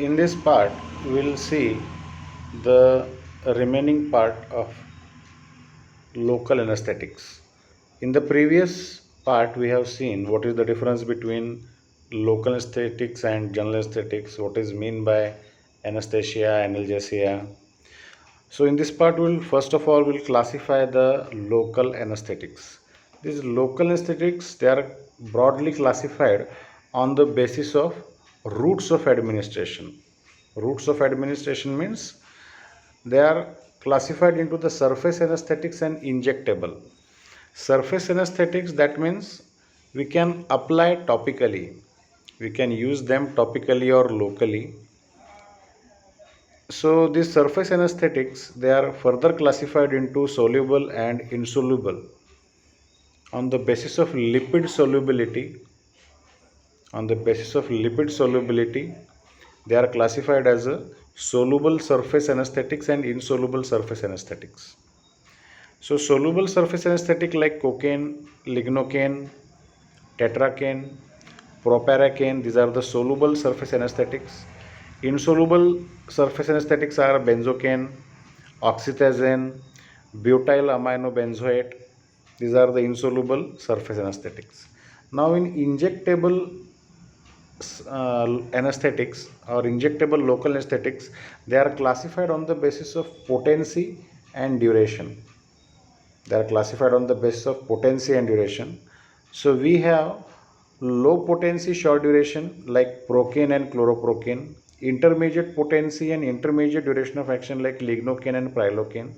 In this part, we will see the remaining part of local anesthetics. In the previous part, we have seen what is the difference between local anesthetics and general anesthetics, what is mean by anesthesia, analgesia. So in this part, we'll first of all we'll classify the local anesthetics. These local anesthetics, they are broadly classified on the basis of routes of administration. Routes of administration means they are classified into the surface anesthetics and injectable. Surface anesthetics, that means we can apply topically. We can use them topically or locally. So these surface anesthetics, they are further classified into soluble and insoluble. On the basis of lipid solubility, they are classified as a soluble surface anesthetics and insoluble surface anesthetics. So soluble surface anesthetic like cocaine, lignocaine, tetracaine, proparacaine, these are the soluble surface anesthetics. Insoluble surface anesthetics are benzocaine, oxytazine, butyl aminobenzoate. These are the insoluble surface anesthetics. Now in injectable anesthetics or injectable local anesthetics, they are classified on the basis of potency and duration. They are classified on the basis of potency and duration. So we have low potency short duration like procaine and chloroprocaine, intermediate potency and intermediate duration of action like lignocaine and prilocaine,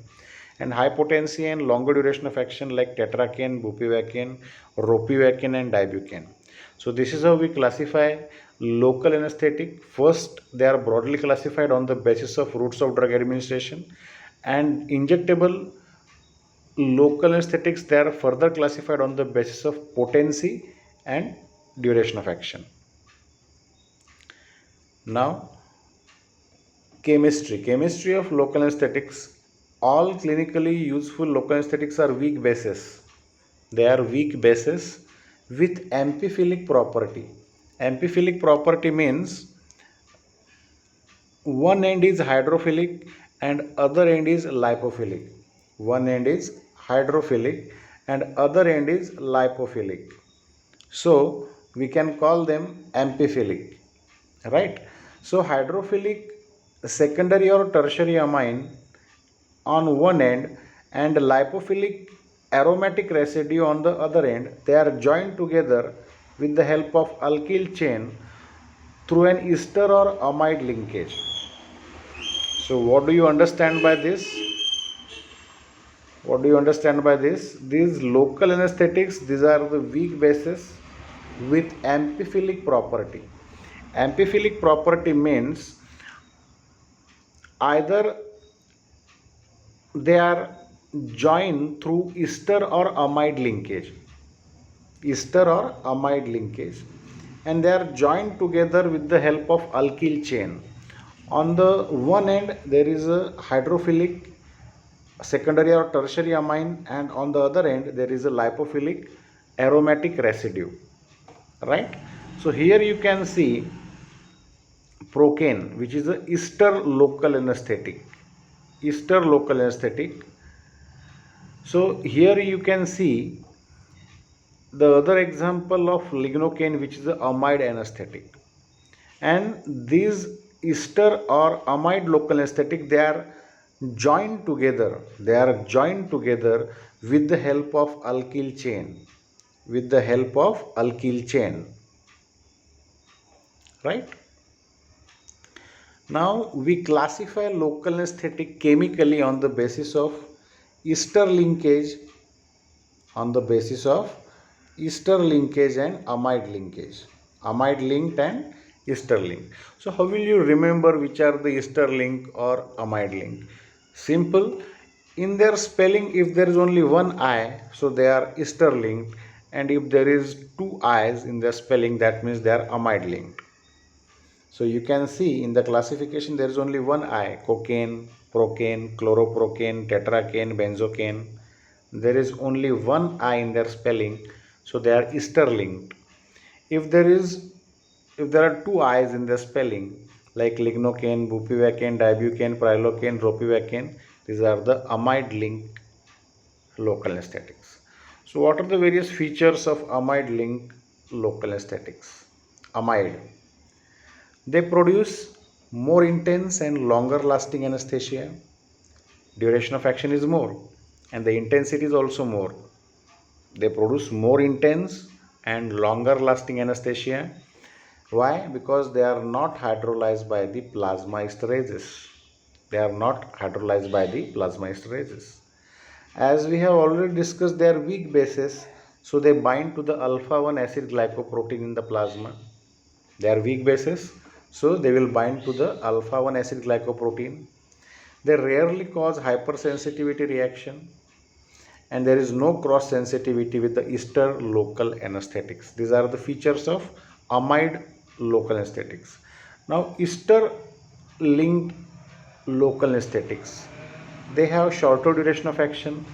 and high potency and longer duration of action like tetracaine, bupivacaine, ropivacaine and dibucaine. So this is how we classify local anesthetic. First, they are broadly classified on the basis of routes of drug administration, and injectable local anesthetics, they are further classified on the basis of potency and duration of action. Now, chemistry of local anesthetics. All clinically useful local anesthetics are weak bases. They are weak bases with amphiphilic property. Amphiphilic property means one end is hydrophilic and other end is lipophilic. One end is hydrophilic and other end is lipophilic. So we can call them amphiphilic, right? So hydrophilic secondary or tertiary amine on one end and lipophilic aromatic residue on the other end, they are joined together with the help of alkyl chain through an ester or amide linkage. So what do you understand by this? What do you understand by this? These local anesthetics, these are the weak bases with amphiphilic property. Amphiphilic property means either they are joined through ester or amide linkage. Ester or amide linkage. And they are joined together with the help of alkyl chain. On the one end, there is a hydrophilic secondary or tertiary amine, and on the other end there is a lipophilic aromatic residue, right? So here you can see procaine, which is a ester local anesthetic. So here you can see the other example of lignocaine, which is a amide anesthetic, and these ester or amide local anesthetic, they are joined together with the help of alkyl chain, right? Now we classify local anesthetic chemically on the basis of ester linkage and amide linked and ester linked. So how will you remember which are the ester link or amide link? Simple. In their spelling, if there is only one I, so they are ester linked, and if there is two I's in their spelling, that means they are amide linked. So you can see in the classification there is only one I: cocaine, procaine, chloroprocaine, tetracaine, benzocaine. There is only one I in their spelling, so they are ester linked. If there are two I's in their spelling, like lignocaine, bupivacaine, dibucaine, prilocaine, ropivacaine. These are the amide linked local anesthetics. So what are the various features of amide linked local anesthetics? Amide, they produce more intense and longer lasting anesthesia. Duration of action is more and the intensity is also more. They produce more intense and longer lasting anesthesia. Why? Because they are not hydrolyzed by the plasma esterases. They are not hydrolyzed by the plasma esterases. As we have already discussed, they are weak bases, so they bind to the alpha 1 acid glycoprotein in the plasma. They are weak bases, so they will bind to the alpha 1 acid glycoprotein. They rarely cause hypersensitivity reaction, and there is no cross sensitivity with the ester local anesthetics. These are the features of amide local anesthetics. Now, ester linked local anesthetics, they have shorter duration of action,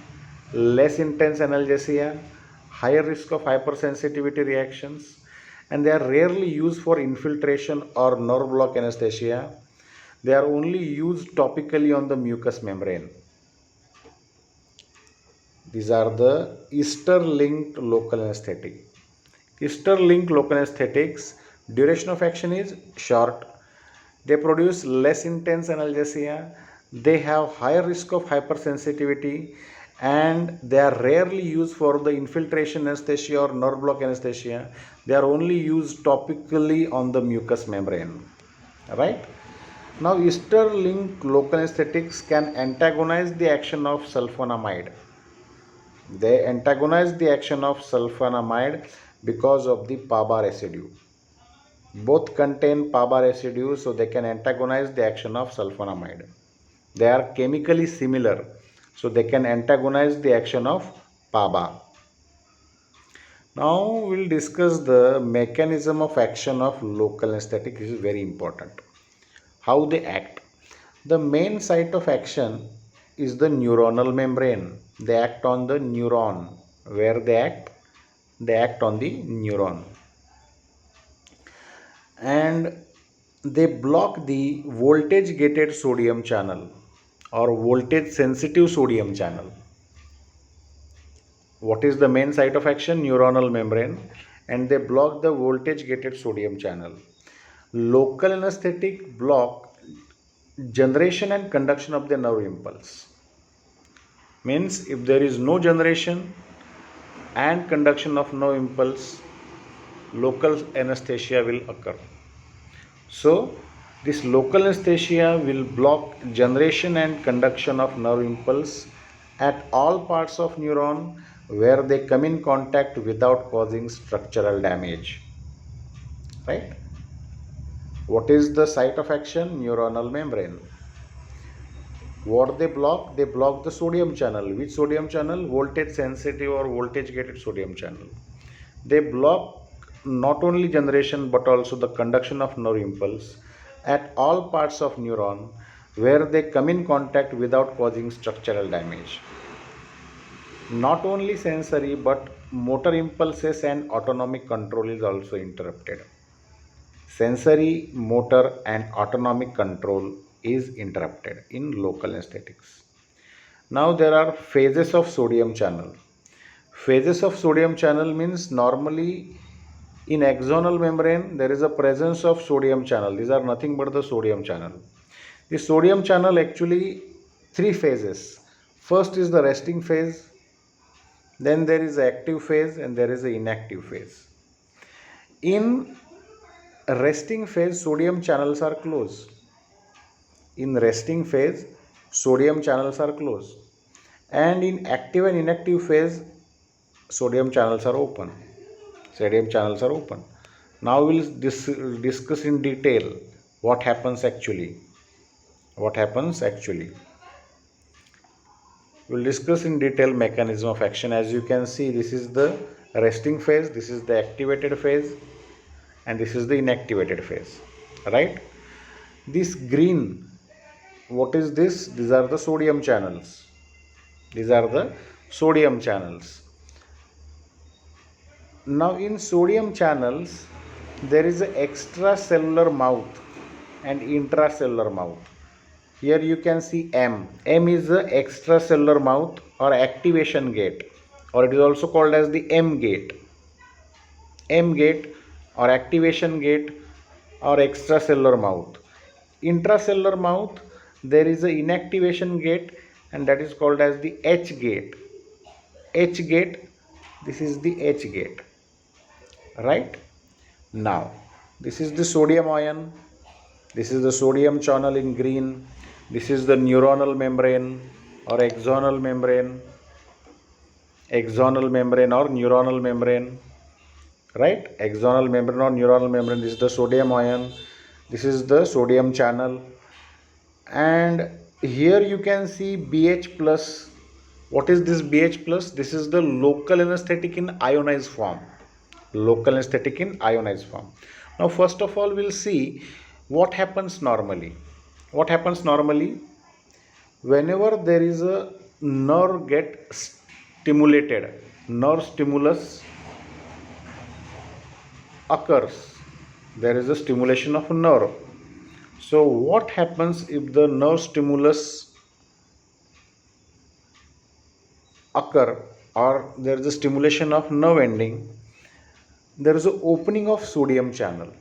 less intense analgesia, higher risk of hypersensitivity reactions, and they are rarely used for infiltration or nerve block anesthesia. They are only used topically on the mucous membrane. These are the ester-linked local anesthetic. Ester-linked local anesthetics, duration of action is short. They produce less intense analgesia. They have higher risk of hypersensitivity and they are rarely used for the infiltration anesthesia or nerve block anesthesia. They are only used topically on the mucous membrane. Right? Now, ester-linked local anesthetics can antagonize the action of sulfonamide. They antagonize the action of sulfonamide because of the PABA residue. Both contain PABA residue, so they can antagonize the action of sulfonamide. They are chemically similar, so they can antagonize the action of PABA. Now we'll discuss the mechanism of action of local anesthetic. This is very important. How they act. The main site of action is the neuronal membrane. They act on the neuron. Where they act? They act on the neuron. And they block the voltage gated sodium channel or voltage sensitive sodium channel. What is the main site of action? Neuronal membrane. And they block the voltage gated sodium channel. Local anesthetic block generation and conduction of the nerve impulse. Means if there is no generation and conduction of nerve impulse, local anesthesia will occur. So this local anesthesia will block generation and conduction of nerve impulse at all parts of neuron where they come in contact without causing structural damage. Right? What is the site of action? Neuronal membrane. What they block? They block the sodium channel. Which sodium channel? Voltage sensitive or voltage gated sodium channel. They block not only generation but also the conduction of nerve impulse at all parts of neuron where they come in contact without causing structural damage. Not only sensory but motor impulses and autonomic control is also interrupted. Sensory, motor and autonomic control is interrupted in local anesthetics. Now there are phases of sodium channel. Phases of sodium channel means normally in axonal membrane there is a presence of sodium channel. These are nothing but the sodium channel. The sodium channel actually three phases. First is the resting phase, then there is the active phase and there is the inactive phase. In resting phase sodium channels are closed. In resting phase sodium channels are closed and in active and inactive phase sodium channels are open. Sodium channels are open. Now we'll discuss in detail what happens actually. What happens actually. We'll discuss in detail mechanism of action. As you can see, this is the resting phase, this is the activated phase, and this is the inactivated phase. Right? This green, what is this? These are the sodium channels. These are the sodium channels. Now in sodium channels, there is an extracellular mouth. and intracellular mouth. Here you can see M. M is the extracellular mouth or activation gate, or it is also called as the M gate. M gate or activation gate or extracellular mouth. Intracellular mouth, there is a inactivation gate, and that is called as the H gate. H gate, this is the H gate, right? Now, this is the sodium ion, this is the sodium channel in green, this is the neuronal membrane or axonal membrane or neuronal membrane, right? Axonal membrane or neuronal membrane, this is the sodium ion, this is the sodium channel, and here you can see BH plus. What is this BH plus? This is the local anesthetic in ionized form. Local anesthetic in ionized form. Now first of all we'll see what happens normally. What happens normally? Whenever there is a nerve get stimulated, nerve stimulus occurs. There is a stimulation of a nerve. So what happens if the nerve stimulus occur or there is a stimulation of nerve ending? There is a opening of sodium channel.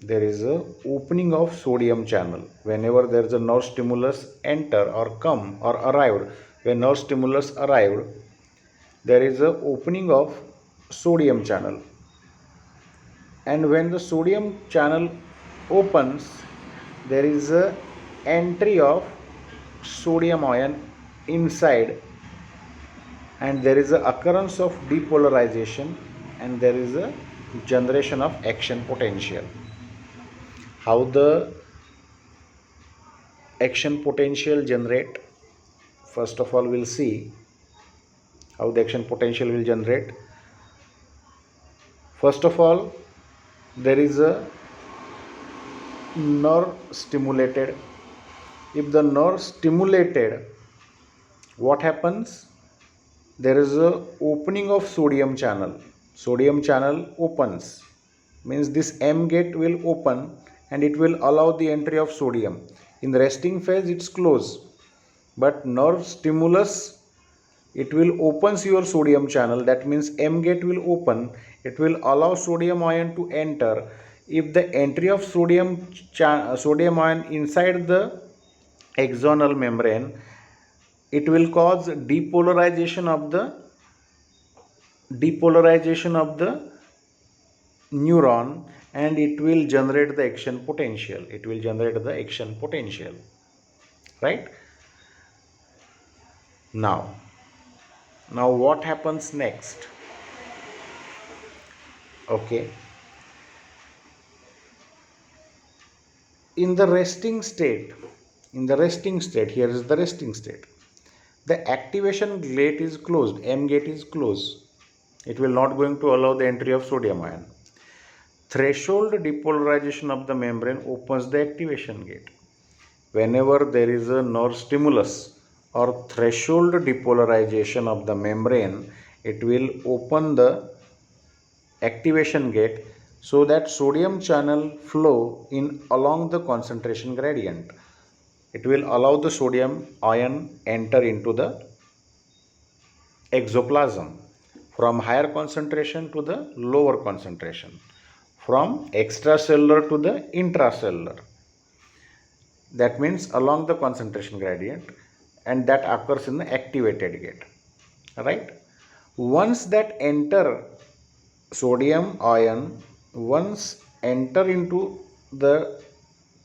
There is a opening of sodium channel. Whenever there is a nerve stimulus enter or come or arrived, when nerve stimulus arrived, there is a opening of sodium channel. And when the sodium channel opens, there is a entry of sodium ion inside, and there is a occurrence of depolarization, and there is a generation of action potential. How the action potential generate? First of all we'll see how the action potential will generate. First of all, there is a nerve stimulated. If the nerve stimulated, what happens? There is a opening of sodium channel. Sodium channel opens, means this M gate will open and it will allow the entry of sodium. In the resting phase it's closed, but nerve stimulus, it will opens your sodium channel. That means M gate will open, it will allow sodium ion to enter. If the entry of sodium ion inside the axonal membrane, it will cause depolarization of the neuron, and it will generate the action potential. It will generate the action potential, right? Now what happens next? Okay, in the resting state, here is the resting state. The activation gate is closed, M gate is closed. It will not going to allow the entry of sodium ion. Threshold depolarization of the membrane opens the activation gate. Whenever there is a nerve stimulus or threshold depolarization of the membrane, it will open the activation gate so that sodium channel flow in along the concentration gradient. It will allow the sodium ion enter into the exoplasm from higher concentration to the lower concentration, from extracellular to the intracellular. That means along the concentration gradient, and that occurs in the activated gate, right? Once that enter sodium ion, once enter into the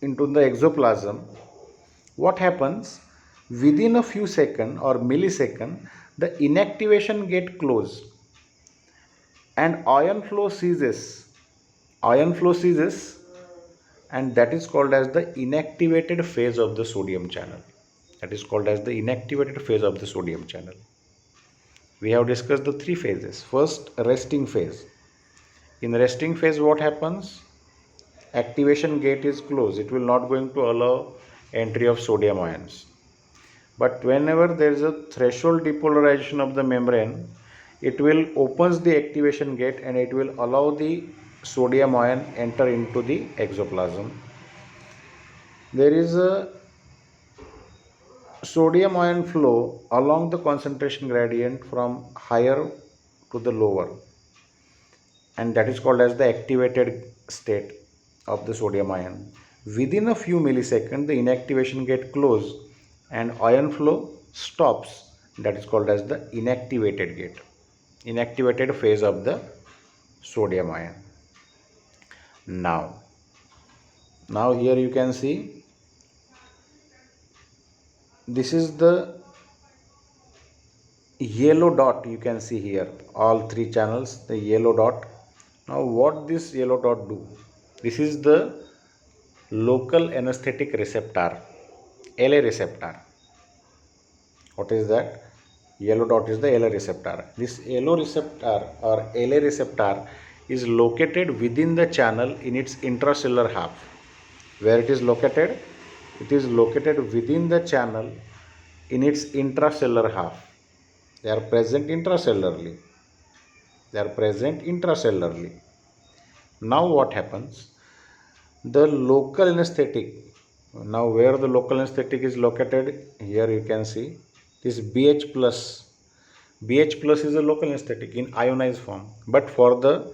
exoplasm, what happens? Within a few seconds or millisecond, the inactivation gate closed and ion flow ceases. And that is called as the inactivated phase of the sodium channel. We have discussed the three phases. First, resting phase. In resting phase, what happens? Activation gate is closed. It will not going to allow entry of sodium ions. But whenever there is a threshold depolarization of the membrane, it will opens the activation gate and it will allow the sodium ion enter into the exoplasm. there is a sodium ion flow along the concentration gradient from higher to the lower, and that is called as the activated state of the sodium ion. Within a few milliseconds, the inactivation gate closes and ion flow stops. That is called as the inactivated gate, inactivated phase of the sodium ion. Now, now here you can see this is the yellow dot. You can see here all three channels, the yellow dot. Now what this yellow dot do? This is the local anesthetic receptor, LA receptor. What is that? Yellow dot is the LA receptor. This yellow receptor or LA receptor is located within the channel in its intracellular half. Where it is located? It is located within the channel in its intracellular half. They are present intracellularly. They are present intracellularly. Now what happens? The local anesthetic. Now where the local anesthetic is located? Here you can see this BH plus. BH plus is a local anesthetic in ionized form. But for the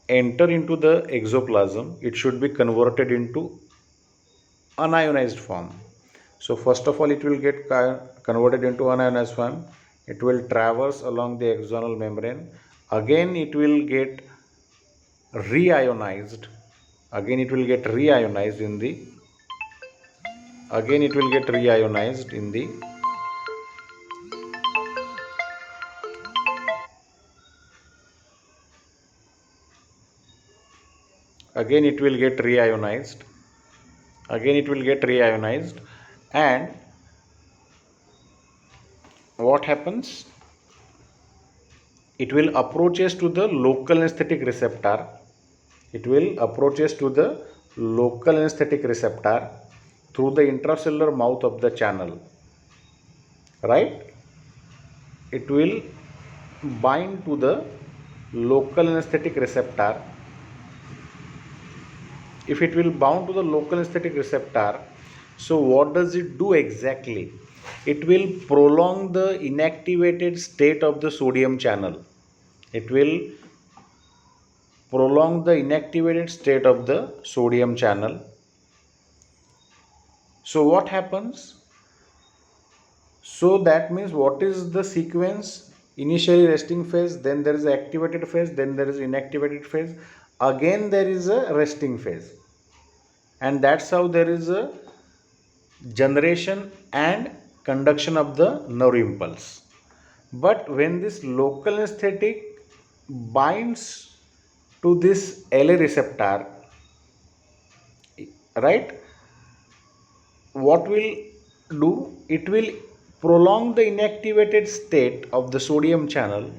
enter into the exoplasm, it should be converted into unionized form. So first of all, it will get converted into unionized form. It will traverse along the axonal membrane. Again, it will get reionized. Again, it will get reionized in the. Again, it will get reionized in the. Again, it will get reionized. Again, it will get reionized, and what happens? It will approaches to the local anesthetic receptor. It will approaches to the local anesthetic receptor through the intracellular mouth of the channel. Right? It will bind to the local anesthetic receptor. If it will bound to the local anesthetic receptor, so what does it do exactly? It will prolong the inactivated state of the sodium channel. It will prolong the inactivated state of the sodium channel. So what happens? So that means what is the sequence? Initially resting phase, then there is activated phase, then there is inactivated phase, again there is a resting phase, and that's how there is a generation and conduction of the nerve impulse. But when this local anesthetic binds to this LA receptor, right, what will do? It will prolong the inactivated state of the sodium channel.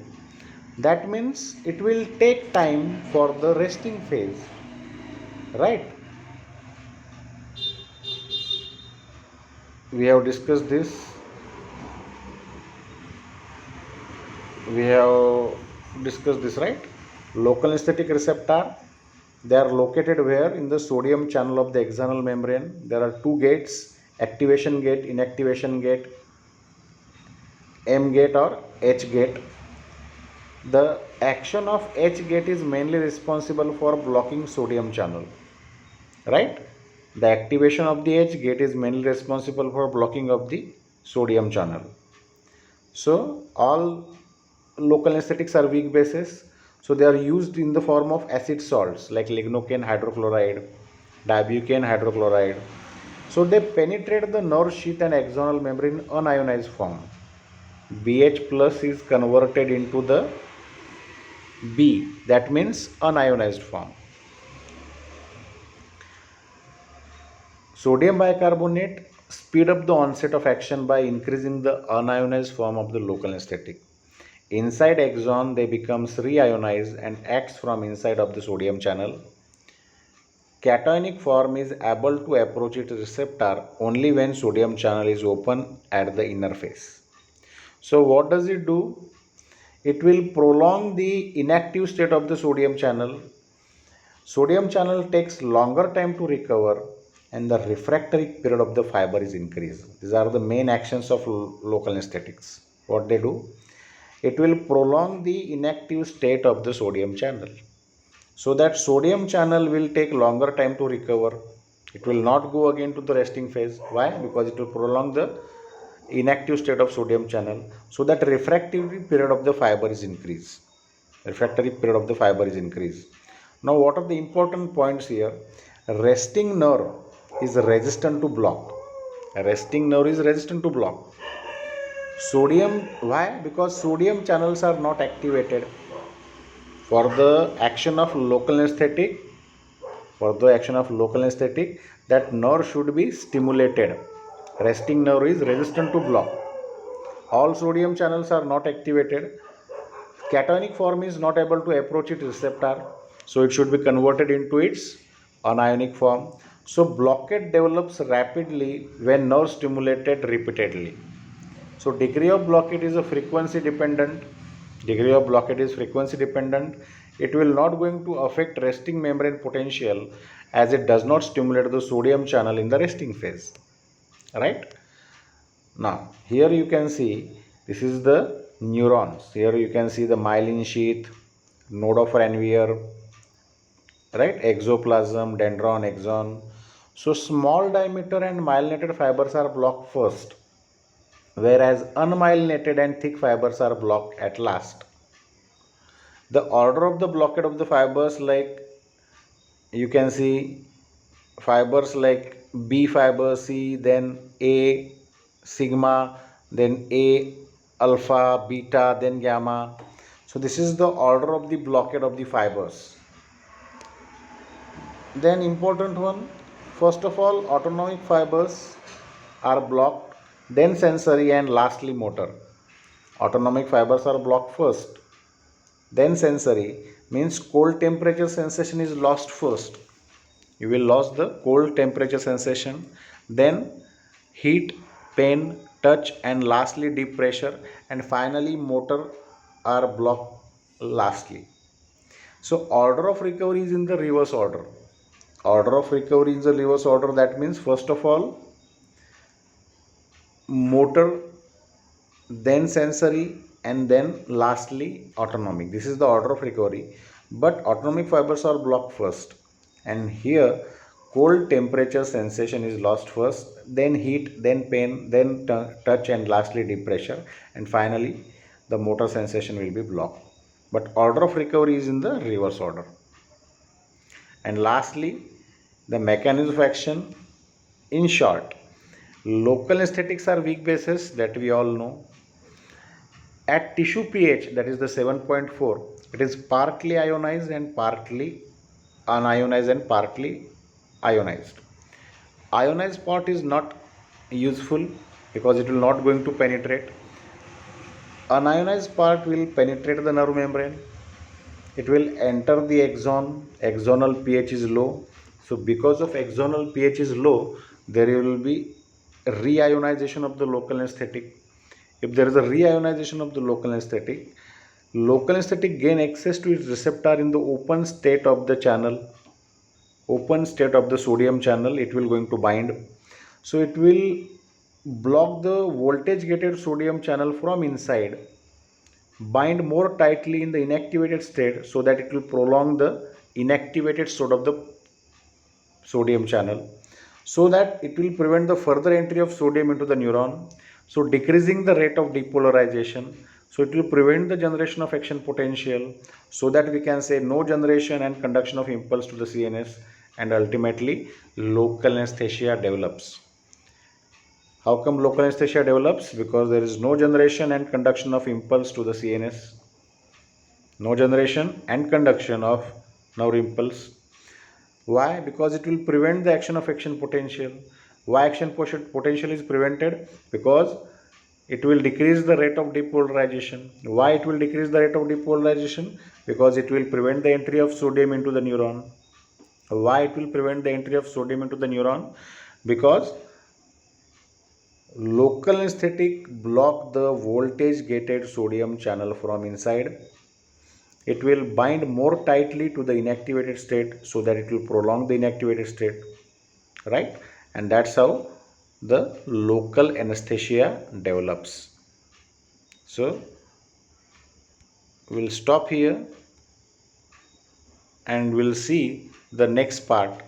That means it will take time for the resting phase, right? We have discussed this. Right? Local anesthetic receptor, they are located where? In the sodium channel of the axonal membrane. There are two gates: activation gate, inactivation gate, M gate or H gate. The action of H gate is mainly responsible for blocking sodium channel, right? The activation of the H gate is mainly responsible for blocking of the sodium channel. So all local anesthetics are weak bases. So they are used in the form of acid salts like lignocaine hydrochloride, dibucaine hydrochloride. So they penetrate the nerve sheath and axonal membrane in unionized form. BH plus is converted into the B, that means unionized form. Sodium bicarbonate speed up the onset of action by increasing the unionized form of the local anesthetic. Inside axon, they becomes reionized and acts from inside of the sodium channel. Cationic form is able to approach its receptor only when sodium channel is open at the inner face. So what does it do? It will prolong the inactive state of the sodium channel. Sodium channel takes longer time to recover, and the refractory period of the fiber is increased. These are the main actions of local anesthetics. What they do? It will prolong the inactive state of the sodium channel. So that sodium channel will take longer time to recover. It will not go again to the resting phase. Why? Because it will prolong the inactive state of sodium channel. So that refractory period of the fiber is increased. Refractory period of the fiber is increased. Now what are the important points here? Resting nerve is resistant to block. Resting nerve is resistant to block. Sodium, why? Because sodium channels are not activated. For the action of local anesthetic, that nerve should be stimulated. Resting nerve is resistant to block. All sodium channels are not activated. Cationic form is not able to approach its receptor, so it should be converted into its anionic form. So blockade develops rapidly when nerve stimulated repeatedly. So degree of blockade is a frequency dependent. Degree of blockade is frequency dependent. It will not going to affect resting membrane potential as it does not stimulate the sodium channel in the resting phase. Right? Now, here you can see this is the neurons. Here you can see the myelin sheath, node of Ranvier, right? Exoplasm, dendron, axon. So, small diameter and myelinated fibers are blocked first, whereas unmyelinated and thick fibers are blocked at last. The order of the blockade of the fibers, like you can see fibers like B fiber, C, then A sigma, then A alpha, beta, then gamma. So this is the order of the blockade of the fibers. Then important one, first of all autonomic fibers are blocked, then sensory, and lastly motor. Autonomic fibers are blocked first, then sensory, means cold temperature sensation is lost first. You will lose the cold temperature sensation, then heat, pain, touch, and lastly deep pressure, and finally motor are blocked lastly. So order of recovery is in the reverse order. Order of recovery is the reverse order. That means first of all motor, then sensory, and then lastly autonomic. This is the order of recovery, but autonomic fibers are blocked first, and here cold temperature sensation is lost first, then heat, then pain, then touch, and lastly deep pressure, and finally the motor sensation will be blocked, but order of recovery is in the reverse order. And lastly, the mechanism of action. In short, local aesthetics are weak bases, that we all know. At tissue pH, that is the 7.4, it is partly ionized and partly unionized and partly ionized. Ionized part is not useful because it will not going to penetrate. Unionized part will penetrate the nerve membrane. It will enter the axon. Axonal pH is low. So because of axonal pH is low, there will be reionization of the local anesthetic. If there is a reionization of the local anesthetic gain access to its receptor in the open state of the channel, open state of the sodium channel, it will going to bind. So it will block the voltage gated sodium channel from inside, bind more tightly in the inactivated state so that it will prolong the inactivated state of the sodium channel, so that it will prevent the further entry of sodium into the neuron, so decreasing the rate of depolarization. So it will prevent the generation of action potential, so that we can say no generation and conduction of impulse to the CNS, and ultimately local anesthesia develops. How come local anesthesia develops? Because there is no generation and conduction of impulse to the CNS. No generation and conduction of nerve impulse. Why? Because it will prevent the action of action potential. Why action potential is prevented? Because it will decrease the rate of depolarization. Why it will decrease the rate of depolarization? Because it will prevent the entry of sodium into the neuron. Why it will prevent the entry of sodium into the neuron? Because local anesthetic block the voltage gated sodium channel from inside. It will bind more tightly to the inactivated state so that it will prolong the inactivated state. right? And that's how the local anesthesia develops. So we'll stop here and we'll see the next part